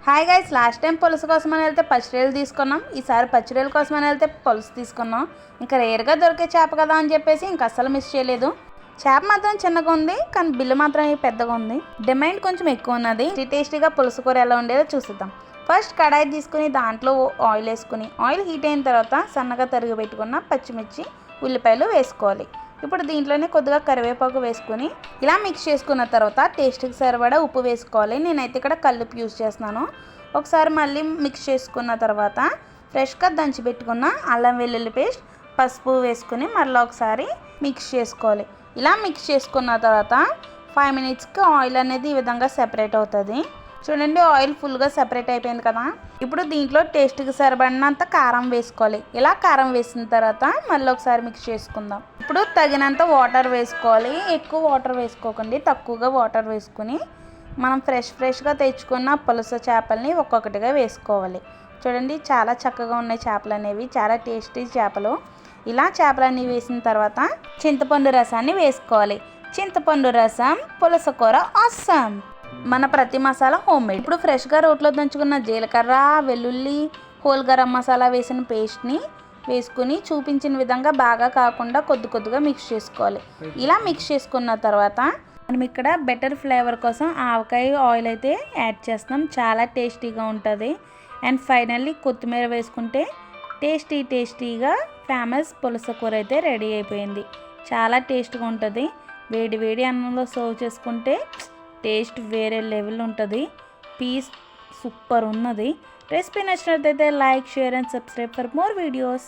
Hi guys, last time పులుసు కోసమని వెళ్తే పచ్చిరొయ్యలు తీసుకున్నాం. ఈసారి పచ్చిరొయ్యల కోసమని వెళ్తే పులుసు తీసుకున్నాం. ఇంకా రేర్గా దొరికే చేప కదా అని చెప్పేసి ఇంకా అస్సలు మిస్ చేయలేదు. చేప మాత్రం చిన్నగా ఉంది, కానీ బిల్లు మాత్రం పెద్దగా ఉంది. డిమాండ్ కొంచెం ఎక్కువ ఉన్నది. టేస్టీగా పులుసు కూర ఎలా ఉండేదో చూద్దాం. ఫస్ట్ కడాయి తీసుకుని దాంట్లో ఆయిల్ వేసుకుని, ఆయిల్ హీట్ అయిన తర్వాత సన్నగా తరిగి పెట్టుకున్న పచ్చిమిర్చి, ఉల్లిపాయలు వేసుకోవాలి. ఇప్పుడు దీంట్లోనే కొద్దిగా కరివేపాకు వేసుకుని ఇలా మిక్స్ చేసుకున్న తర్వాత టేస్ట్కి సరిపడా ఉప్పు వేసుకోవాలి. నేనైతే ఇక్కడ కల్లుప్పు యూజ్ చేస్తున్నాను. ఒకసారి మళ్ళీ మిక్స్ చేసుకున్న తర్వాత ఫ్రెష్గా దంచి పెట్టుకున్న అల్లం వెల్లుల్లి పేస్ట్, పసుపు వేసుకుని మళ్ళీ ఒకసారి మిక్స్ చేసుకోవాలి. ఇలా మిక్స్ చేసుకున్న తర్వాత 5 మినిట్స్కి ఆయిల్ అనేది ఈ విధంగా సెపరేట్ అవుతుంది. చూడండి, ఆయిల్ ఫుల్గా సెపరేట్ అయిపోయింది కదా. ఇప్పుడు దీంట్లో టేస్ట్కి సరిపడినంత కారం వేసుకోవాలి. ఇలా కారం వేసిన తర్వాత మళ్ళీ ఒకసారి మిక్స్ చేసుకుందాం. ఇప్పుడు తగినంత వాటర్ వేసుకోవాలి. ఎక్కువ వాటర్ వేసుకోకండి, తక్కువగా వాటర్ వేసుకుని మనం ఫ్రెష్గా తెచ్చుకున్న పులస చేపల్ని ఒక్కొక్కటిగా వేసుకోవాలి. చూడండి, చాలా చక్కగా ఉన్నాయి చేపలు అనేవి, చాలా టేస్టీ చేపలు. ఇలా చేపలన్నీ వేసిన తర్వాత చింతపండు రసాన్ని వేసుకోవాలి. చింతపండు రసం పులస కూర ఆసమ్. మన ప్రతి మసాలా హోమ్ మేడ్. ఇప్పుడు ఫ్రెష్గా రోట్లో దంచుకున్న జీలకర్ర, వెల్లుల్లి, హోల్ గరం మసాలా వేసిన పేస్ట్ని వేసుకుని చూపించిన విధంగా బాగా కాకుండా కొద్దిగా మిక్స్ చేసుకోవాలి. ఇలా మిక్స్ చేసుకున్న తర్వాత మనం ఇక్కడ బెటర్ ఫ్లేవర్ కోసం ఆవకాయ ఆయిల్ అయితే యాడ్ చేస్తున్నాం. చాలా టేస్టీగా ఉంటుంది. అండ్ ఫైనల్లీ కొత్తిమీర వేసుకుంటే టేస్టీగా ఫేమస్ పులస కూర అయితే రెడీ అయిపోయింది. చాలా టేస్ట్గా ఉంటుంది. వేడి అన్నంలో సర్వ్ చేసుకుంటే టేస్ట్ వేరే లెవెల్ ఉంటుంది. పీస్ సూపర్ ఉన్నది. రెసిపీ నచ్చినట్లయితే like, share and subscribe for more videos.